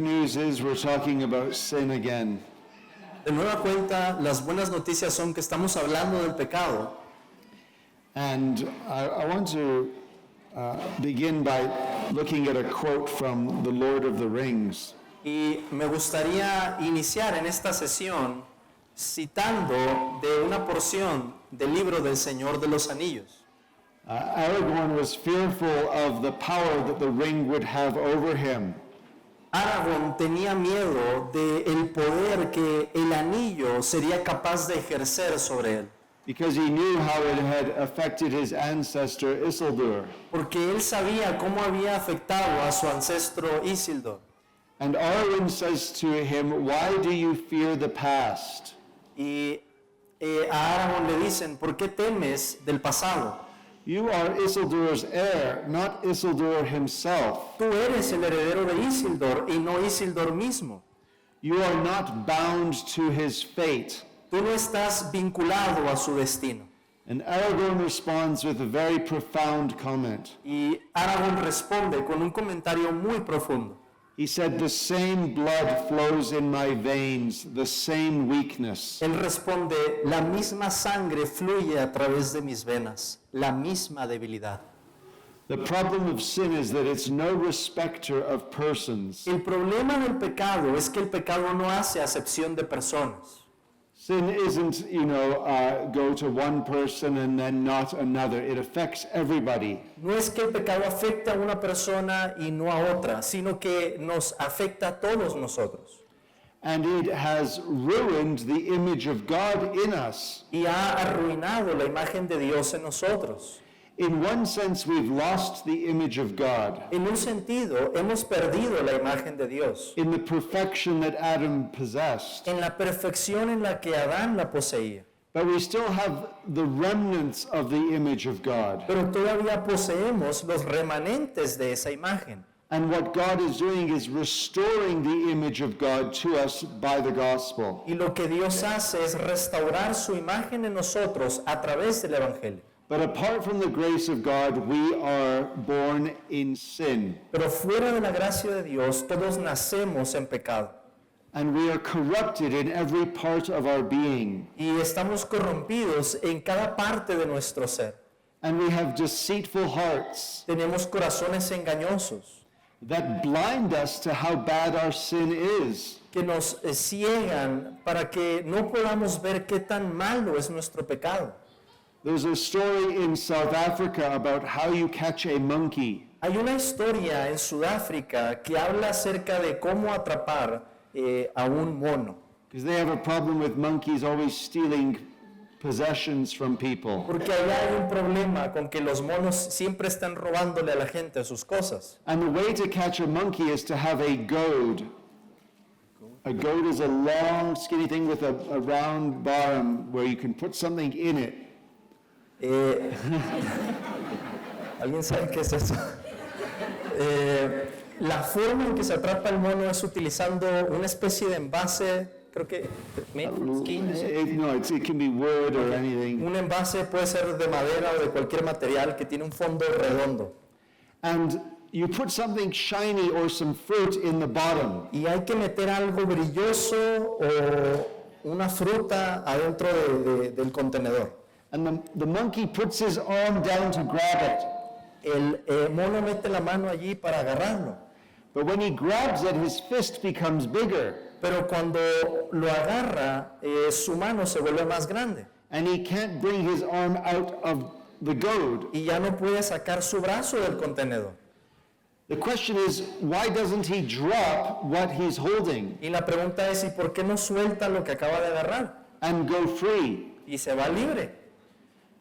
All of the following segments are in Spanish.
good news is we're talking about sin again. De nueva cuenta, las buenas noticias son que estamos hablando del pecado. And I want to begin by looking at a quote from The Lord of the Rings. Y me gustaría iniciar en esta sesión citando de una porción del libro del Señor de los Anillos. Aragorn was fearful of the power that the ring would have over him. Aragorn tenía miedo del poder que el anillo sería capaz de ejercer sobre él. Because he knew how it had affected his ancestor Isildur. Porque él sabía cómo había afectado a su ancestro Isildur. And Arwen says to him, "Why do you fear the past?" Y a Aragorn le dicen, ¿por qué temes del pasado? You are Isildur's heir, not Isildur himself. Tú eres el heredero de Isildur y no Isildur mismo. You are not bound to his fate. Tú no estás vinculado a su destino. And Aragorn responds with a very profound comment. Y Aragorn responde con un comentario muy profundo. He said, "The same blood flows in my veins, the same weakness." Él responde, la misma sangre fluye a través de mis venas, la misma debilidad. The problem of sin is that it's no respecter of persons. El problema del pecado es que el pecado no hace acepción de personas. Sin isn't, go to one person and then not another. It affects everybody. No es que el pecado afecte a una persona y no a otra, sino que nos afecta a todos nosotros. And it has ruined the image of God in us. Y ha arruinado la imagen de Dios en nosotros. In one sense, we've lost the image of God. En un sentido, hemos perdido la imagen de Dios. In the perfection that Adam possessed. En la perfección en la que Adán la poseía. But we still have the remnants of the image of God. Pero todavía poseemos los remanentes de esa imagen. And what God is doing is restoring the image of God to us by the gospel. Y lo que Dios hace es restaurar su imagen en nosotros a través del Evangelio. But apart from the grace of God, we are born in sin. Pero fuera de la gracia de Dios, todos nacemos en pecado. And we are corrupted in every part of our being. Y estamos corrompidos en cada parte de nuestro ser. And we have deceitful hearts Tenemos corazones engañosos that blind us to how bad our sin is. que nos ciegan para que no podamos ver qué tan malo es nuestro pecado. There's a story in South Africa about how you catch a monkey. Hay una historia en Sudáfrica que habla acerca de cómo atrapar a un mono. Because they have a problem with monkeys always stealing possessions from people. Porque allá hay un problema con que los monos siempre están robándole a la gente sus cosas. And the way to catch a monkey is to have a goad. A goad is a long, skinny thing with a round bottom where you can put something in it. ¿Alguien sabe qué es eso? La forma en que se atrapa el mono es utilizando una especie de envase, creo que made from skin, ¿sí? It can be wood or anything. Un envase puede ser de madera o de cualquier material que tiene un fondo redondo. And you put something shiny or some fruit in the bottom. Y hay que meter algo brilloso o una fruta adentro del contenedor. And the monkey puts his arm down to grab it. El mono mete la mano allí para agarrarlo. But when he grabs it, his fist becomes bigger. Pero cuando lo agarra, su mano se vuelve más grande. And he can't bring his arm out of the goad. Y ya no puede sacar su brazo del contenedor. The question is, why doesn't he drop what he's holding Y la pregunta es, ¿y por qué no suelta lo que acaba de agarrar? and go free? Y se va libre.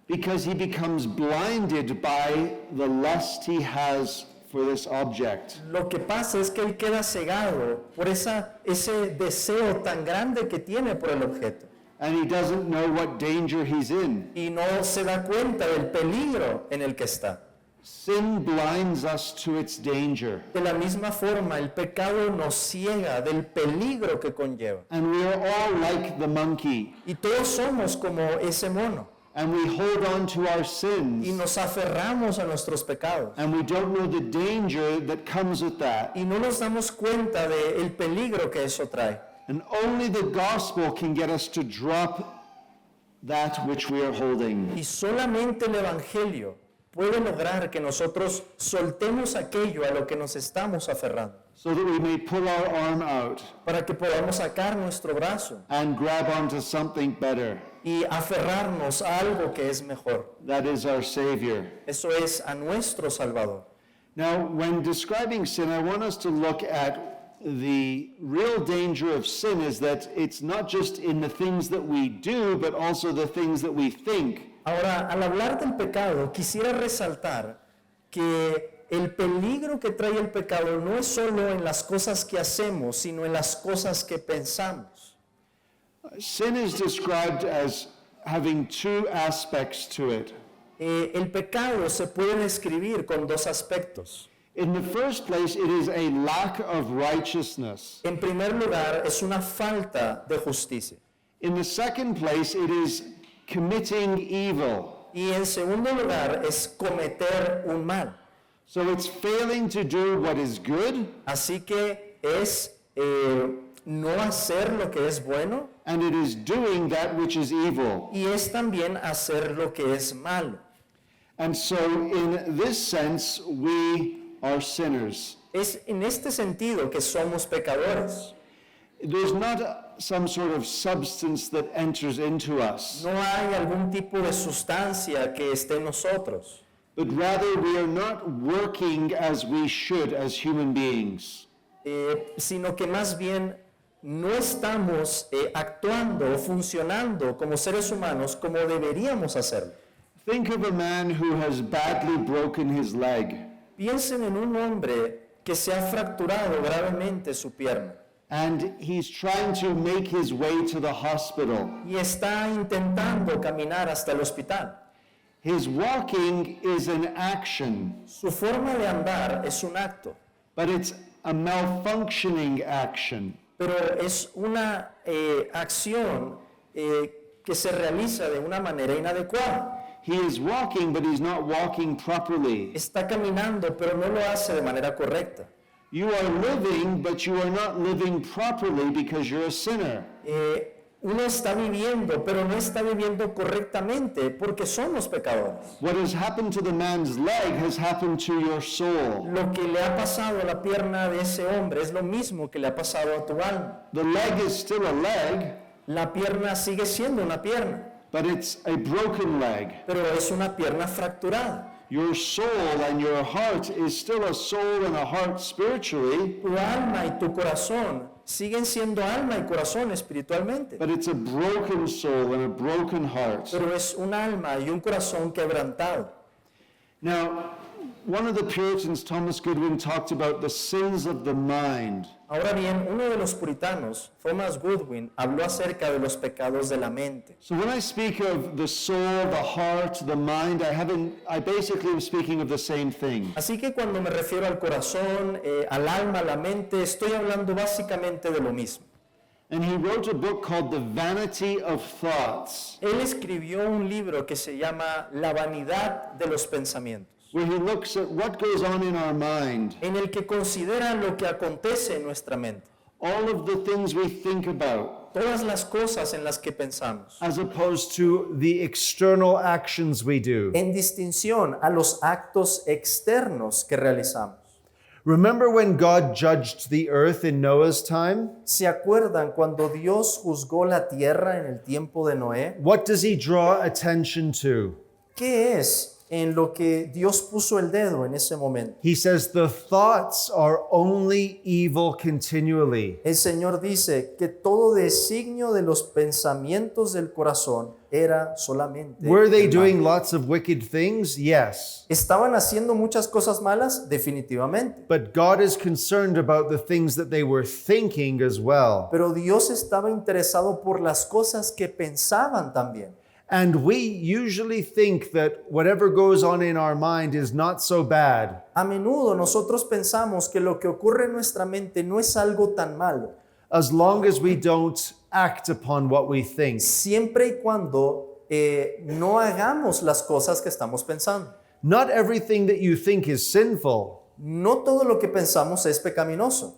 Because he becomes blinded by the lust he has for this object. Lo que pasa es que él queda cegado por ese deseo tan grande que tiene por el objeto. And he doesn't know what danger he's in. Y no se da cuenta del peligro en el que está. Sin blinds us to its danger. De la misma forma, el pecado nos ciega del peligro que conlleva. And we are all like the monkey. Y todos somos como ese mono. and we hold on to our y sins, nos aferramos a nuestros pecados. and we don't know the danger that comes with that. Y no nos damos cuenta del peligro que eso trae. And only the gospel can get us to drop that which we are holding. Y solamente el Evangelio puede lograr que nosotros soltemos aquello a lo que nos estamos aferrando, So that we may pull our arm out para que podamos sacar nuestro brazo and grab onto something better. y aferrarnos a algo que es mejor. That is our Savior. Eso es a nuestro Salvador. Now, when describing sin, I want us to look at the real danger of sin is that it's not just in the things that we do, but also the things that we think. Ahora, al hablar del pecado, quisiera resaltar que el peligro que trae el pecado no es solo en las cosas que hacemos, sino en las cosas que pensamos. Sin is described as having two aspects to it. El pecado se puede describir con dos aspectos. In the first place, it is a lack of righteousness. En primer lugar, es una falta de justicia. In the second place, it is committing evil. Y en segundo lugar, es cometer un mal. So it's failing to do what is good, Así que es no hacer lo que es bueno and it is doing that which is evil. y es también hacer lo que es malo. And so, in this sense, we are sinners. Es en este sentido que somos pecadores. There's not some sort of substance that enters into us, No hay algún tipo de sustancia que esté en nosotros, but rather we are not working as we should as human beings. sino que más bien no estamos actuando o funcionando como seres humanos como deberíamos hacerlo. Think of a man who has badly broken his leg, Piensen en un hombre que se ha fracturado gravemente su pierna and he's trying to make his way to the hospital. y está intentando caminar hasta el hospital. His walking is an action, Su forma de andar es un acto, but it's a malfunctioning action. pero es una acción que se realiza de una manera inadecuada. He is walking, but he's not walking properly. Está caminando, pero no lo hace de manera correcta. You are living, but you are not living properly because you're a sinner. Uno está viviendo, pero no está viviendo correctamente porque somos pecadores. What has happened to the man's leg has happened to your soul. Lo que le ha pasado a la pierna de ese hombre es lo mismo que le ha pasado a tu alma. The leg is still a leg, La pierna sigue siendo una pierna, but it's a broken leg. pero es una pierna fracturada. Your soul and your heart is still a soul and a heart spiritually, Tu alma y tu corazón siguen siendo alma y corazón espiritualmente, but it's a broken soul and a broken heart. pero es un alma y un corazón quebrantado. Now, one of the Puritans, Thomas Goodwin, talked about the sins of the mind. Ahora bien, uno de los puritanos, Thomas Goodwin, habló acerca de los pecados de la mente. So when I speak of the soul, the heart, the mind, I basically am speaking of the same thing. Así que cuando me refiero al corazón, al alma, a la mente, estoy hablando básicamente de lo mismo. And he wrote a book called The Vanity of Thoughts, Él escribió un libro que se llama La vanidad de los pensamientos, where he looks at what goes on in our mind, en el que considera lo que acontece en nuestra mente, all of the things we think about, todas las cosas en las que pensamos, as opposed to the external actions we do. en distinción a los actos externos que realizamos. Remember when God judged the earth in Noah's time? ¿Se acuerdan cuando Dios juzgó la tierra en el tiempo de Noé? What does he draw attention to? ¿Qué es en lo que Dios puso el dedo en ese momento? He says the thoughts are only evil continually. El Señor dice que todo designio de los pensamientos del corazón era solamente Were they el mal. doing lots of wicked things? Yes. ¿Estaban haciendo muchas cosas malas? Definitivamente. But God is concerned about the things that they were thinking as well. Pero Dios estaba interesado por las cosas que pensaban también. And we usually think that whatever goes on in our mind is not so bad. A menudo nosotros pensamos que lo que ocurre en nuestra mente no es algo tan malo, As long as we don't act upon what we think. siempre y cuando no hagamos las cosas que estamos pensando. Not everything that you think is sinful, No todo lo que pensamos es pecaminoso,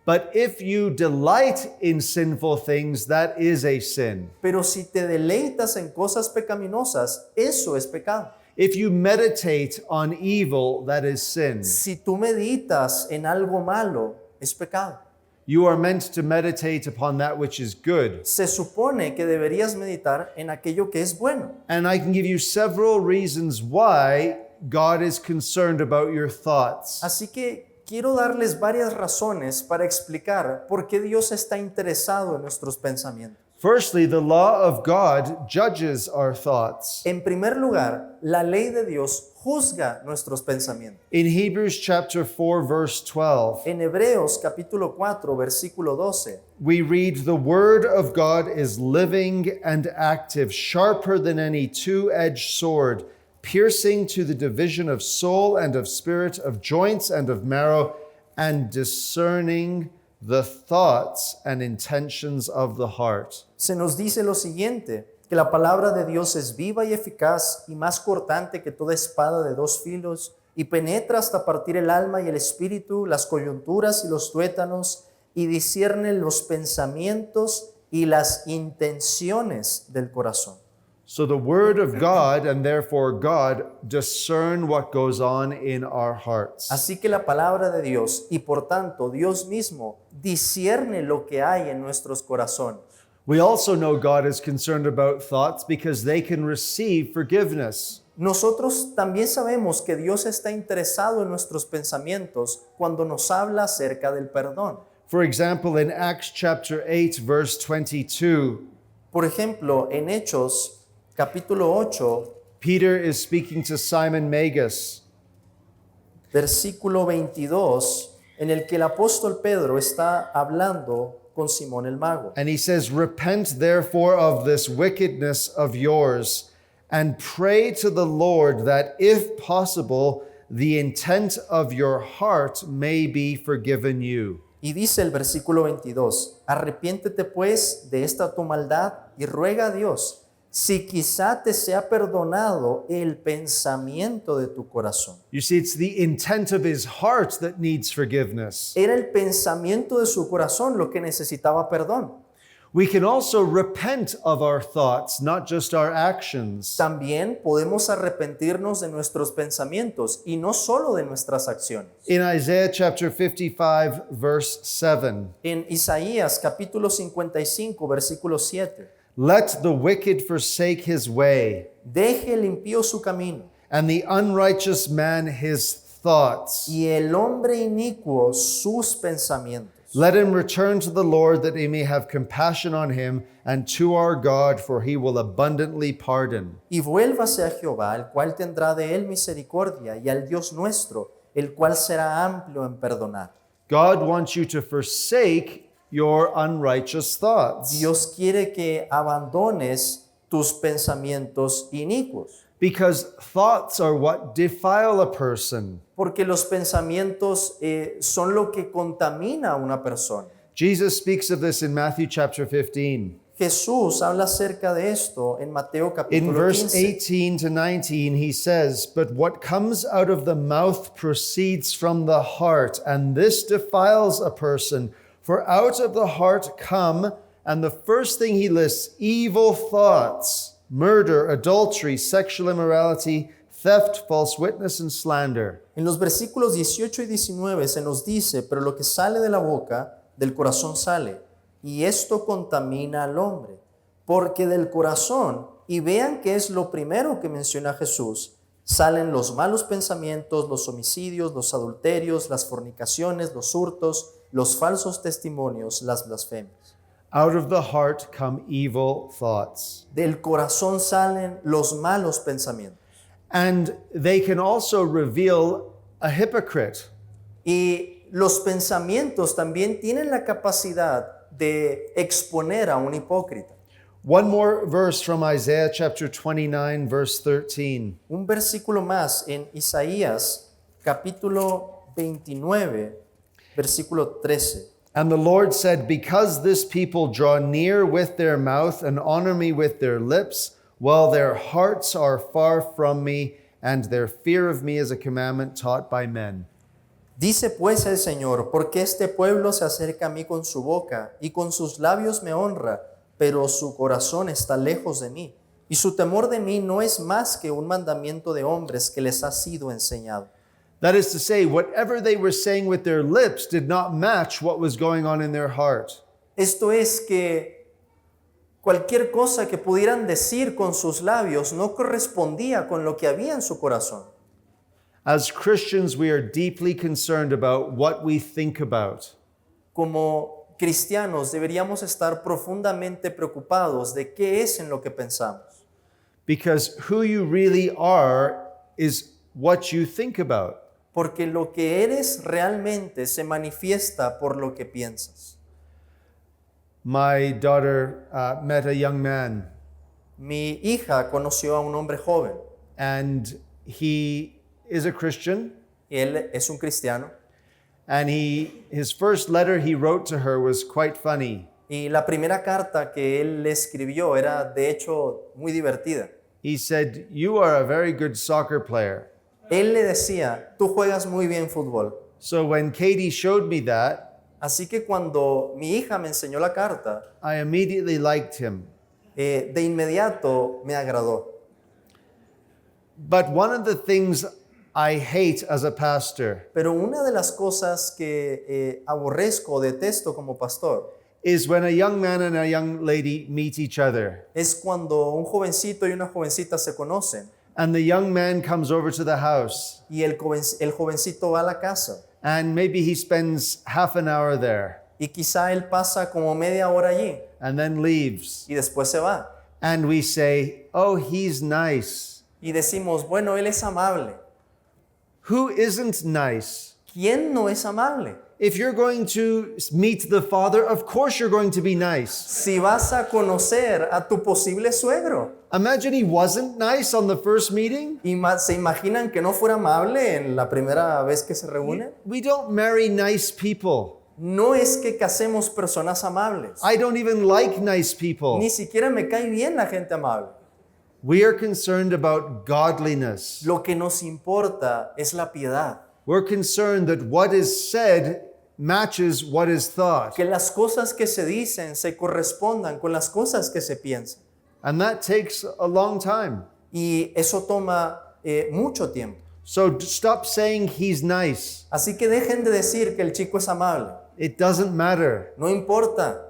but if you delight in sinful things, that is a sin. pero si te deleitas en cosas pecaminosas, eso es pecado. If you meditate on evil, that is sin. Si tú meditas en algo malo, es pecado. You are meant to meditate upon that which is good. Se supone que deberías meditar en aquello que es bueno. And I can give you several reasons why God is concerned about your thoughts. Así que quiero darles varias razones para explicar por qué Dios está interesado en nuestros pensamientos. Firstly, the law of God judges our thoughts. En primer lugar, la ley de Dios juzga nuestros pensamientos. In Hebrews chapter 4 verse 12, En Hebreos capítulo 4, versículo 12, we read, "The word of God is living and active, sharper than any two-edged sword, piercing to the division of soul and of spirit, of joints and of marrow, and discerning the thoughts and intentions of the heart." se nos dice lo siguiente, que la palabra de Dios es viva y eficaz y más cortante que toda espada de dos filos y penetra hasta partir el alma y el espíritu, las coyunturas y los tuétanos y discierne los pensamientos y las intenciones del corazón. So the word of God and therefore God discern what goes on in our hearts. Así que la palabra de Dios y por tanto Dios mismo discierne lo que hay en nuestros corazones. We also know God is concerned about thoughts because they can receive forgiveness. Nosotros también sabemos que Dios está interesado en nuestros pensamientos cuando nos habla acerca del perdón. For example, in Acts chapter 8 verse 22, Por ejemplo, en Hechos capítulo 8, Peter is speaking to Simon Magus. versículo 22, en el que el apóstol Pedro está hablando con Simón el mago. And he says, "Repent therefore of this wickedness of yours, and pray to the Lord that, if possible, the intent of your heart may be forgiven you." Y dice el versículo 22, arrepiéntete pues de esta tu maldad y ruega a Dios, si quizá te sea perdonado el pensamiento de tu corazón. You see, it's the intent of his heart that needs forgiveness. Era el pensamiento de su corazón lo que necesitaba perdón. We can also repent of our thoughts, not just our actions. También podemos arrepentirnos de nuestros pensamientos y no solo de nuestras acciones. In Isaiah chapter 55, verse 7, En Isaías capítulo 55, versículo 7, "Let the wicked forsake his way, deje el impío su camino and the unrighteous man his thoughts. y el hombre inicuo sus pensamientos. Let him return to the Lord, that he may have compassion on him, and to our God, for he will abundantly pardon." Y vuélvase a Jehová, el cual tendrá de él misericordia, y al Dios nuestro, el cual será amplio en perdonar. God wants you to forsake your unrighteous thoughts, Dios quiere que abandones tus pensamientos inicuos, because thoughts are what defile a person. porque los pensamientos son lo que contamina a una persona. Jesus speaks of this in Matthew chapter 15. Jesús habla acerca de esto en Mateo In capítulo verse 15. 18 to 19, he says, "But what comes out of the mouth proceeds from the heart, and this defiles a person. For out of the heart come," and the first thing he lists, "evil thoughts, murder, adultery, sexual immorality, theft, false witness, and slander." En los versículos 18 y 19 se nos dice, pero lo que sale de la boca, del corazón sale, y esto contamina al hombre, porque del corazón, y vean que es lo primero que menciona Jesús, salen los malos pensamientos, los homicidios, los adulterios, las fornicaciones, los hurtos, los falsos testimonios, las blasfemias. Out of the heart come evil thoughts. Del corazón salen los malos pensamientos. And they can also reveal a hypocrite. Y los pensamientos también tienen la capacidad de exponer a un hipócrita. One more verse from Isaiah chapter 29, verse 13. Un versículo más en Isaías capítulo 29, versículo 13. "And the Lord said, because this people draw near with their mouth and honor me with their lips, while their hearts are far from me, and their fear of me is a commandment taught by men. Dice pues el Señor, porque este pueblo se acerca a mí con su boca y con sus labios me honra, pero su corazón está lejos de mí, y su temor de mí no es más que un mandamiento de hombres que les ha sido enseñado. That is to say, whatever they were saying with their lips did not match what was going on in their heart. Esto es que cualquier cosa que pudieran decir con sus labios no correspondía con lo que había en su corazón. As Christians, we are deeply concerned about what we think about. Como cristianos deberíamos estar profundamente preocupados de qué es en lo que pensamos. Because who you really are is what you think about. Porque lo que eres realmente se manifiesta por lo que piensas. My daughter met a young man, Mi hija conoció a un hombre joven. and he is a Christian. Él es un cristiano. And his first letter he wrote to her was quite funny. Y la primera carta que él le escribió era de hecho muy divertida. He said, "You are a very good soccer player." Él le decía, tú juegas muy bien fútbol. So when Katie showed me that, Así que cuando mi hija me enseñó la carta, I immediately liked him. de inmediato me agradó. But one of the things I hate as a pastor Pero una de las cosas que aborrezco o detesto como pastor is when a young man and a young lady meet each other, es cuando un jovencito y una jovencita se conocen and the young man comes over to the house, y el jovencito va a la casa and maybe he spends half an hour there y quizá él pasa como media hora allí and then leaves. y después se va. And we say, "Oh, he's nice." Y decimos, bueno, él es amable. Who isn't nice? ¿Quién no es amable? If you're going to meet the Father, of course you're going to be nice. Si vas a conocer a tu posible suegro, Imagine he wasn't nice on the first meeting. ¿se imaginan que no fuera amable en la primera vez que se reúnen? We don't marry nice people. No es que casemos personas amables. I don't even like nice people. Ni siquiera me cae bien la gente amable. We are concerned about godliness. Lo que nos importa es la piedad. We're concerned that what is said matches what is thought. Que las cosas que se dicen se correspondan con las cosas que se piensan. And that takes a long time. Y eso toma mucho tiempo. So stop saying he's nice. Así que dejen de decir que el chico es amable. It doesn't matter. No importa.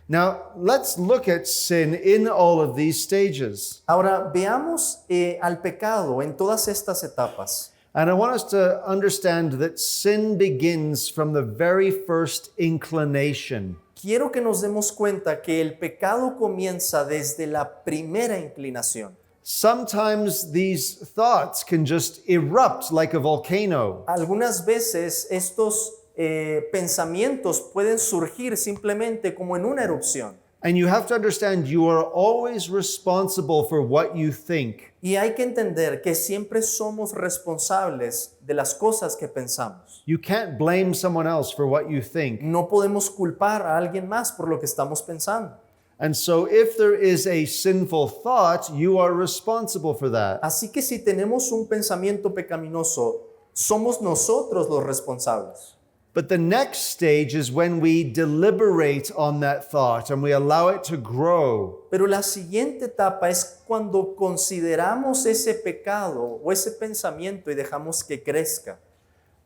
Now, let's look at sin in all of these stages. Ahora veamos al pecado en todas estas etapas. And I want us to understand that sin begins from the very first inclination. Quiero que nos demos cuenta que el pecado comienza desde la primera inclinación. Sometimes these thoughts can just erupt like a volcano. Algunas veces estos pensamientos pueden surgir simplemente como en una erupción. And you have to understand you are always responsible for what you think. Y hay que entender que siempre somos responsables de las cosas que pensamos. You can't blame someone else for what you think. No podemos culpar a alguien más por lo que estamos pensando. And so if there is a sinful thought, you are responsible for that. Así que si tenemos un pensamiento pecaminoso, somos nosotros los responsables. But the next stage is when we deliberate on that thought and we allow it to grow. Pero la siguiente etapa es cuando consideramos ese pecado o ese pensamiento y dejamos que crezca.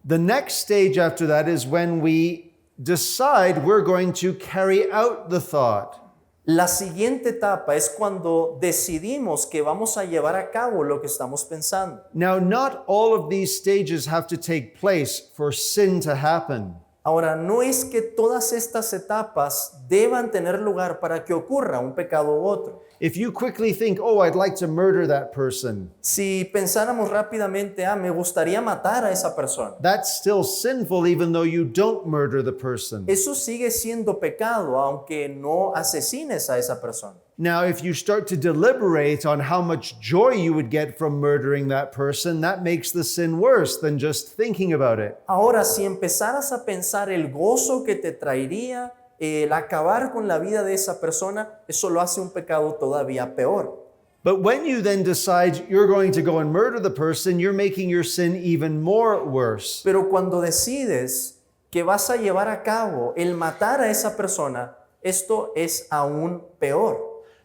The next stage after that is when we decide we're going to carry out the thought. La siguiente etapa es cuando decidimos que vamos a llevar a cabo lo que estamos pensando. Now, not all of these stages have to take place for sin to happen. Ahora, no es que todas estas etapas deban tener lugar para que ocurra un pecado u otro. If you quickly think, "Oh, I'd like to murder that person," Si pensáramos rápidamente, me gustaría matar a esa persona. that's still sinful even though you don't murder the person. Eso sigue siendo pecado, aunque no asesines a esa persona. Now, if you start to deliberate on how much joy you would get from murdering that person, that makes the sin worse than just thinking about it. Ahora, si empezaras a pensar el gozo que te traería el acabar con la vida de esa persona, eso lo hace un pecado todavía peor. But when you then decide you're going to go and murder the person, you're making your sin even more worse. Pero cuando decides que vas a llevar a cabo el matar a esa persona, esto es aún peor.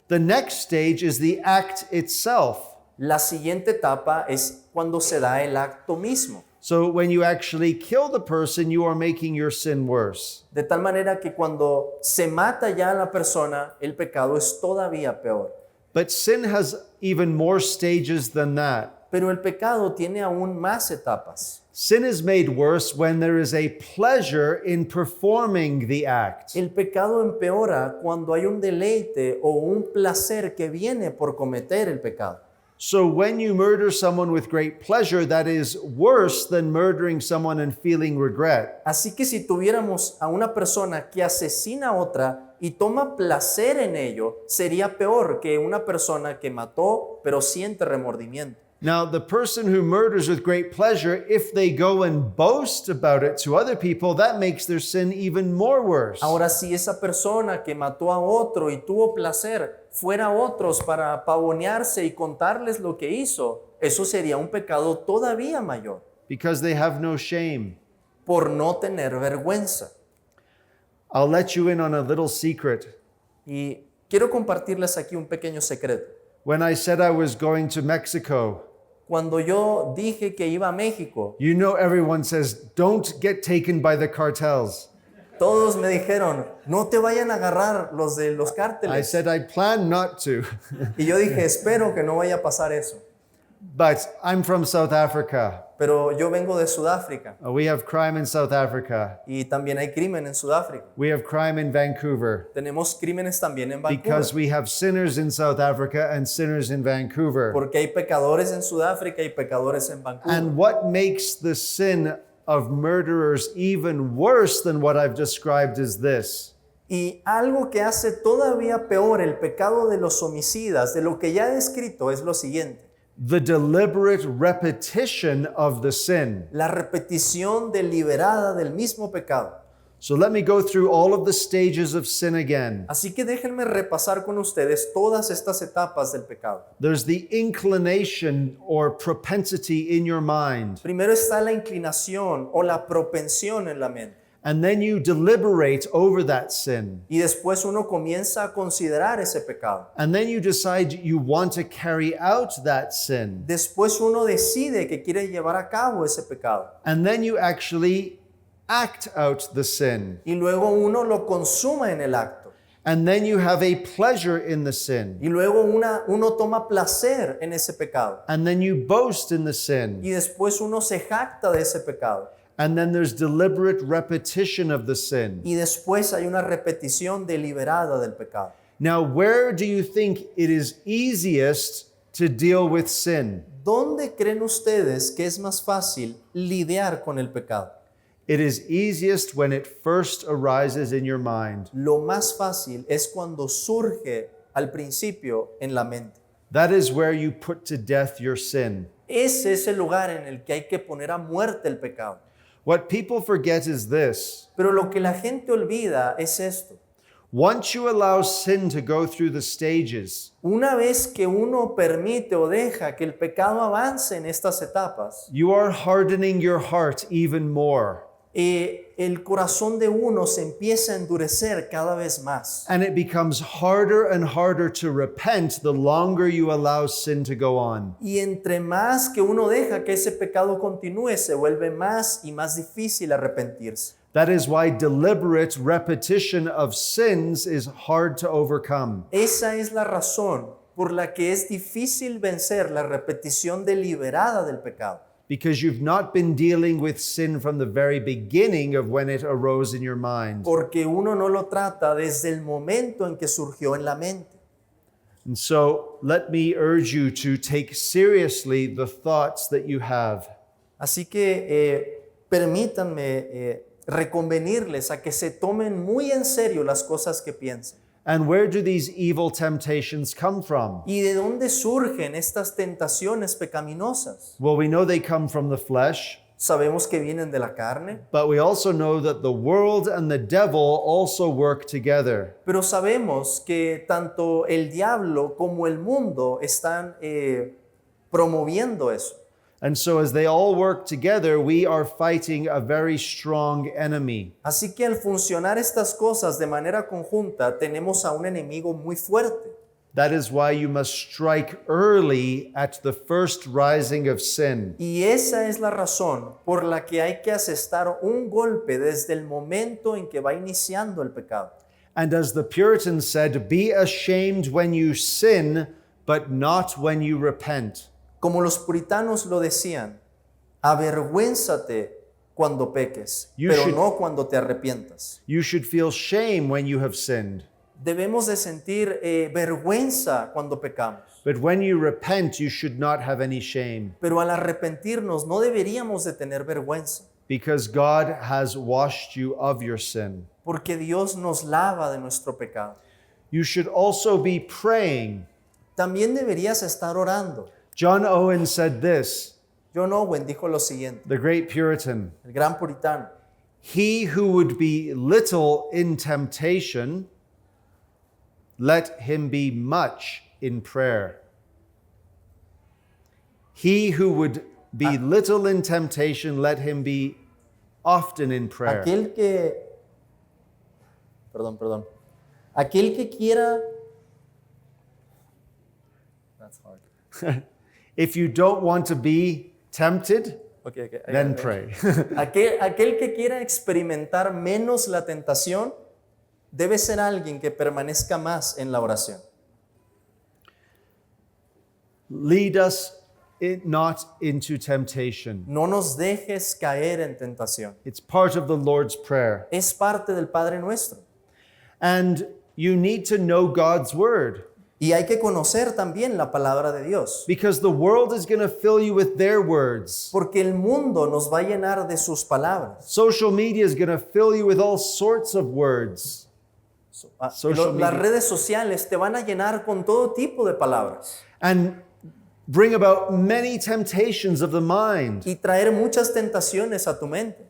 The next stage is the act itself. La siguiente etapa es cuando se da el acto mismo. So when you actually kill the person, you are making your sin worse. De tal manera que cuando se mata ya a la persona, el pecado es todavía peor. But sin has even more stages than that. Pero el pecado tiene aún más etapas. Sin is made worse when there is a pleasure in performing the act. El pecado empeora cuando hay un deleite o un placer que viene por cometer el pecado. So when you murder someone with great pleasure, that is worse than murdering someone and feeling regret. Así que si tuviéramos a una persona que asesina a otra y toma placer en ello, sería peor que una persona que mató pero siente remordimiento. Now, the person who murders with great pleasure, if they go and boast about it to other people, that makes their sin even more worse. Ahora, si esa persona que mató a otro y tuvo placer fuera a otros para pavonearse y contarles lo que hizo, eso sería un pecado todavía mayor, Because they have no shame. por no tener vergüenza. I'll let you in on a little secret. Y quiero compartirles aquí un pequeño secreto. When I said I was going to Mexico, Cuando yo dije que iba a México, you know everyone says, don't get taken by the cartels. todos me dijeron, no te vayan a agarrar los de los I cárteles. said I plan not to. Y yo dije, espero que no vaya a pasar eso. But I'm from South Africa. Pero yo vengo de Sudáfrica We have crime in South Africa. y también hay crimen en Sudáfrica. We have crime in Vancouver. Tenemos crímenes también en Vancouver. Because we have sinners in South Africa and sinners in Vancouver. Porque hay pecadores en Sudáfrica y pecadores en Vancouver. And what makes the sin of murderers even worse than what I've described is this. Y algo que hace todavía peor el pecado de los homicidas, de lo que ya he descrito, es lo siguiente. The deliberate repetition of the sin. La repetición deliberada del mismo pecado. So let me go through all of the stages of sin again. Así que déjenme repasar con ustedes todas estas etapas del pecado. There's the inclination or propensity in your mind. Primero está la inclinación o la propensión en la mente. And then you deliberate over that sin. Y después uno comienza a considerar ese pecado. And then you decide you want to carry out that sin. Después uno decide que quiere llevar a cabo ese pecado. And then you actually act out the sin. Y luego uno lo consuma en el acto. And then you have a pleasure in the sin. Y luego uno toma placer en ese pecado. And then you boast in the sin. Y después uno se jacta de ese pecado. And then there's deliberate repetition of the sin. Y después hay una repetición deliberada del pecado. Now, where do you think it is easiest to deal with sin? ¿Dónde creen ustedes que es más fácil lidiar con el pecado? It is easiest when it first arises in your mind. Lo más fácil es cuando surge al principio en la mente. That is where you put to death your sin. Ese es el lugar en el que hay que poner a muerte el pecado. What people forget is this. Pero lo que la gente olvida es esto. Once you allow sin to go through the stages, Una vez que uno permite o deja que el pecado avance en estas etapas, you are hardening your heart even more. el corazón de uno se empieza a endurecer cada vez más. And it becomes harder and harder to repent the longer you allow sin to go on. Y entre más que uno deja que ese pecado continúe, se vuelve más y más difícil arrepentirse. That is why deliberate repetition of sins is hard to overcome. Esa es la razón por la que es difícil vencer la repetición deliberada del pecado. Because you've not been dealing with sin from the very beginning of when it arose in your mind. Porque uno no lo trata desde el momento en que surgió en la mente. And so let me urge you to take seriously the thoughts that you have. Así que permítanme reconvenirles a que se tomen muy en serio las cosas que piensan. And where do these evil temptations come from? ¿Y de dónde surgen estas tentaciones pecaminosas? Well, we know they come from the flesh. sabemos que vienen de la carne, but we also know that the world and the devil also work together. pero sabemos que tanto el diablo como el mundo están promoviendo eso. And so, as they all work together, we are fighting a very strong enemy. Así que al funcionar estas cosas de manera conjunta, tenemos a un enemigo muy fuerte. That is why you must strike early at the first rising of sin. Y esa es la razón por la que hay que asestar un golpe desde el momento en que va iniciando el pecado. And as the Puritans said, be ashamed when you sin, but not when you repent. Como los puritanos lo decían, avergüénzate cuando peques, You pero should- no cuando te arrepientas. You should feel shame when you have sinned. Debemos de sentir vergüenza cuando pecamos, But when you repent, you should not have any shame, pero al arrepentirnos no deberíamos de tener vergüenza, because God has washed you of your sin. porque Dios nos lava de nuestro pecado. You should also be praying. También deberías estar orando. John Owen said this, John Owen dijo lo siguiente, the great Puritan, el gran puritano: he who would be little in temptation, let him be much in prayer. He who would be little in temptation, let him be often in prayer. aquel que aquel que quiera That's hard. If you don't want to be tempted, Okay, then pray. Aquel que quiera experimentar menos la tentación debe ser alguien que permanezca más en la oración. Lead us not into temptation. No nos dejes caer en tentación. It's part of the Lord's Prayer. Es parte del Padre Nuestro. And you need to know God's word, Y hay que conocer también la palabra de Dios, because the world is going to fill you with their words. porque el mundo nos va a llenar de sus palabras. Social media is going to fill you with all sorts of words. Social Las media. redes sociales te van a llenar con todo tipo de palabras And bring about many temptations of the mind. y traer muchas tentaciones a tu mente.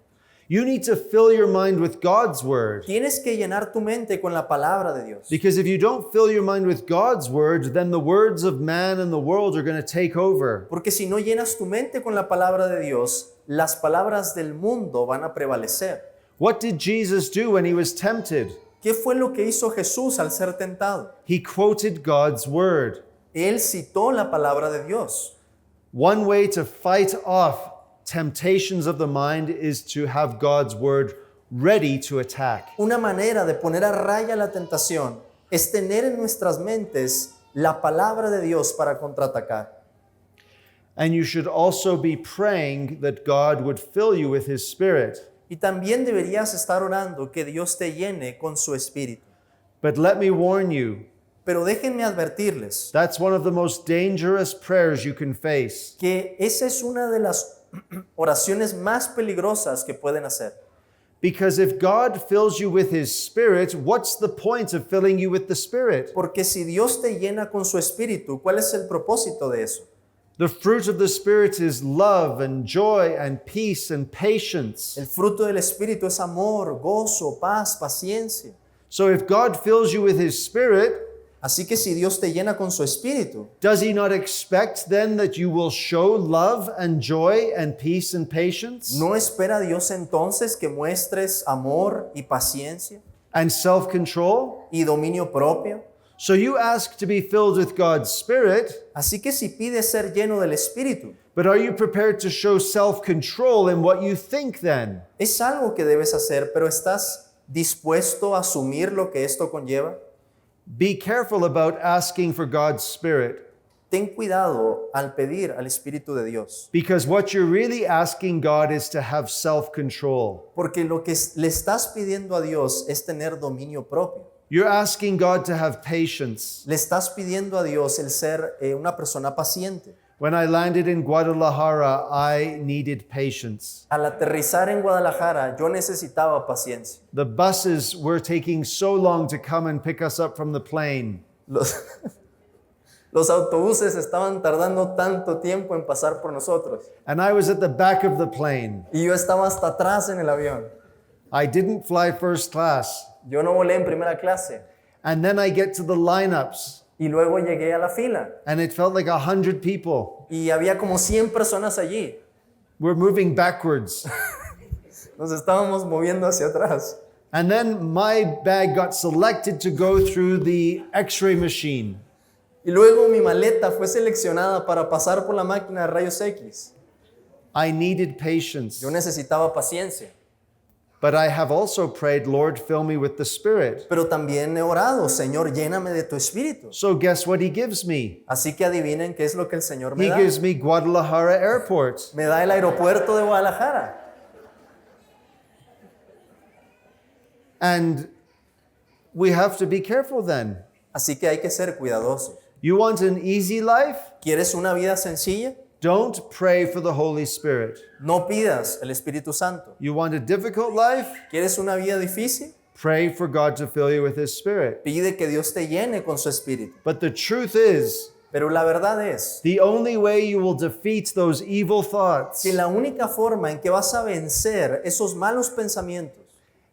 You need to fill your mind with God's word. Tienes que llenar tu mente con la palabra de Dios. Because if you don't fill your mind with God's word, then the words of man and the world are going to take over. Porque si no llenas tu mente con la palabra de Dios, las palabras del mundo van a prevalecer. What did Jesus do when he was tempted? ¿Qué fue lo que hizo Jesús al ser tentado? He quoted God's word. Él citó la palabra de Dios. One way to fight off temptations of the mind is to have God's word ready to attack. Una manera de poner a raya la tentación es tener en nuestras mentes la palabra de Dios para contraatacar. And you should also be praying that God would fill you with his spirit. Y también deberías estar orando que Dios te llene con su espíritu. But let me warn you, Pero déjenme advertirles that's one of the most dangerous prayers you can face. que esa es una de las oraciones más peligrosas que pueden hacer. Because if God fills you with his spirit, what's the point of filling you with the spirit? Porque si Dios te llena con su espíritu, ¿cuál es el propósito de eso? The fruit of the spirit is love and joy and peace and patience. El fruto del espíritu es amor, gozo, paz, paciencia. So if God fills you with his spirit, Así que si Dios te llena con su espíritu, does he not expect then that you will show love and joy and peace and patience ¿no espera Dios entonces que muestres amor y paciencia and self-control? y dominio propio? So you ask to be filled with God's spirit, Así que si pides ser lleno del espíritu, but are you prepared to show self-control in what you think then? es algo que debes hacer, pero ¿estás dispuesto a asumir lo que esto conlleva? Be careful about asking for God's spirit, Ten cuidado al pedir al Espíritu de Dios, because what you're really asking God is to have self-control. porque lo que le estás pidiendo a Dios es tener dominio propio. You're asking God to have patience. Le estás pidiendo a Dios el ser una persona paciente. When I landed in Guadalajara, I needed patience. Al aterrizar en Guadalajara, yo necesitaba paciencia. The buses were taking so long to come and pick us up from the plane. Los, Los autobuses estaban tardando tanto tiempo en pasar por nosotros. And I was at the back of the plane. Y yo estaba hasta atrás en el avión. I didn't fly first class. Yo no volé en primera clase. And then I get to the lineups, Y luego llegué a la fila. and it felt like 100 people. Y había como 100 personas allí. We're moving backwards. Nos estábamos moviendo hacia atrás. And then my bag got selected to go through the x-ray machine. Y luego mi maleta fue seleccionada para pasar por la máquina de rayos X. I needed patience. Yo necesitaba paciencia. But I have also prayed, Lord, fill me with the Spirit. Pero también he orado, Señor, lléname de tu espíritu. So guess what he gives me? Así que adivinen qué es lo que el Señor me He da. gives me Guadalajara Airport. Me da el aeropuerto de Guadalajara. And we have to be careful then. Así que hay que ser cuidadosos. You want an easy life? ¿Quieres una vida sencilla? Don't pray for the Holy Spirit. No pidas el Espíritu Santo. You want a difficult life? ¿Quieres una vida difícil? Pray for God to fill you with His Spirit. Pide que Dios te llene con su Espíritu. But the truth is, Pero la verdad es the only way you will defeat those evil thoughts que la única forma en que vas a vencer esos malos pensamientos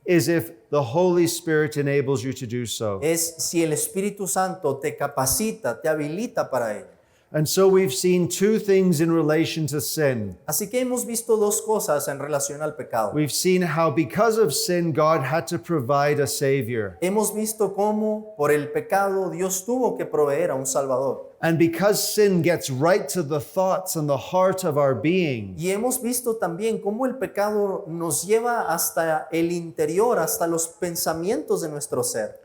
is if the Holy Spirit enables you to do so. es si el Espíritu Santo te capacita, te habilita para ello. And so we've seen two things in relation to sin. Así que hemos visto dos cosas en relación al pecado. We've seen how because of sin, God had to provide a Savior. Hemos visto cómo por el pecado Dios tuvo que proveer a un Salvador. And because sin gets right to the thoughts and the heart of our being, Y hemos visto también cómo el pecado nos lleva hasta el interior, hasta los pensamientos de nuestro ser.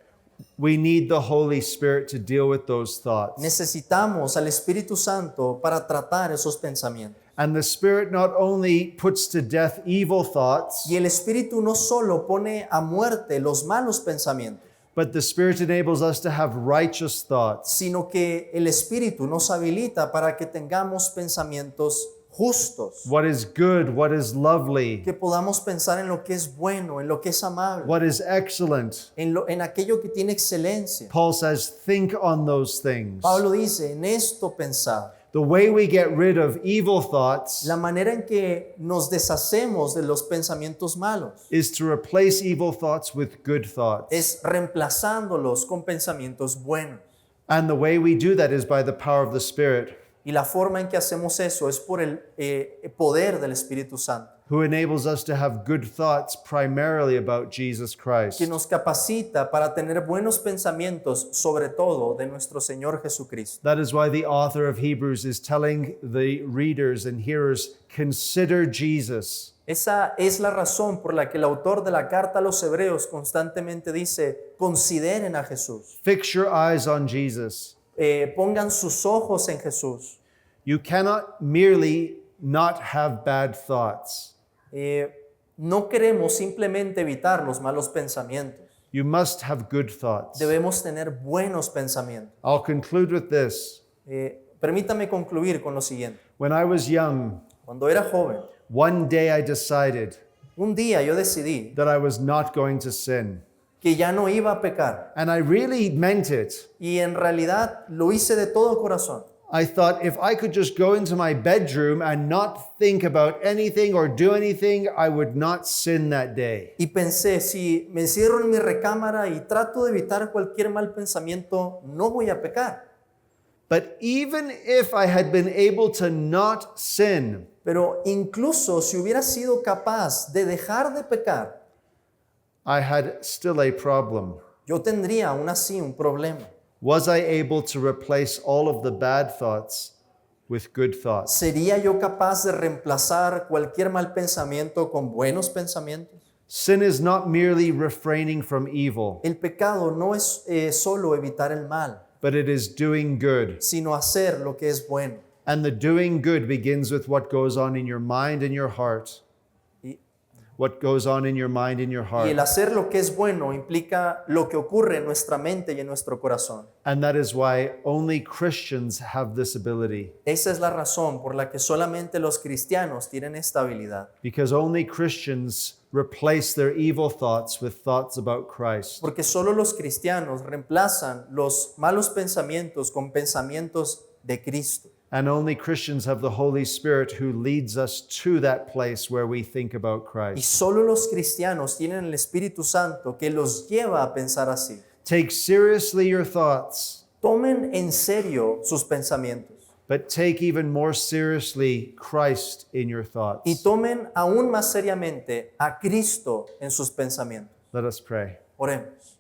we need the Holy Spirit to deal with those thoughts. Necesitamos al Espíritu Santo para tratar esos pensamientos. And the Spirit not only puts to death evil thoughts, Y el Espíritu no solo pone a muerte los malos pensamientos, but the Spirit enables us to have righteous thoughts. sino que el Espíritu nos habilita para que tengamos pensamientos justos, What is good, what is lovely, que podamos pensar en lo que es bueno, en lo que es amable, what is excellent. en aquello que tiene excelencia. Paul says, think on those things. Pablo dice, en esto pensar. The way we get rid of evil thoughts La manera en que nos deshacemos de los pensamientos malos is to replace evil thoughts with good thoughts. es reemplazándolos con pensamientos buenos. And the way we do that is by the power of the Spirit, Y la forma en que hacemos eso es por el poder del Espíritu Santo, who enables us to have good thoughts primarily about Jesus Christ. que nos capacita para tener buenos pensamientos, sobre todo de nuestro Señor Jesucristo. That is why the author of Hebrews is telling the readers and hearers, consider Jesus. Esa es la razón por la que el autor de la carta a los Hebreos constantemente dice, consideren a Jesús, Fix your eyes on Jesus. pongan sus ojos en Jesús. You cannot merely not have bad thoughts. No queremos simplemente evitar los malos pensamientos. You must have good thoughts. Debemos tener buenos pensamientos. I'll conclude with this. Permítame concluir con lo siguiente. When I was young, Cuando era joven, one day I decided un día yo decidí that I was not going to sin. que ya no iba a pecar. And I really meant it. Y en realidad lo hice de todo corazón. I thought if I could just go into my bedroom and not think about anything or do anything, I would not sin that day. Y pensé, si me encierro en mi recámara y trato de evitar cualquier mal pensamiento, no voy a pecar. But even if I had been able to not sin, Pero incluso si hubiera sido capaz de dejar de pecar, I had still a problem. yo tendría aún así un problema. Was I able to replace all of the bad thoughts with good thoughts? ¿Sería yo capaz de reemplazar cualquier mal pensamiento con buenos pensamientos? Sin is not merely refraining from evil, El pecado no es solo evitar el mal, but it is doing good. sino hacer lo que es bueno. And the doing good begins with what goes on in your mind and your heart. Y, what goes on in your mind, in your Y el heart. hacer lo que es bueno implica lo que ocurre en nuestra mente y en nuestro corazón. And that is why only Christians have this ability, Esa es la razón por la que solamente los cristianos tienen esta habilidad. because only Christians replace their evil thoughts with thoughts about Christ. Porque solo los cristianos reemplazan los malos pensamientos con pensamientos de Cristo. And only Christians have the Holy Spirit who leads us to that place where we think about Y Christ. solo los cristianos tienen el Espíritu Santo que los lleva a pensar así. Take seriously your thoughts, Tomen en serio sus pensamientos but take even more seriously Christ in your y thoughts. tomen aún más seriamente a Cristo en sus pensamientos. Let us pray. Oremos.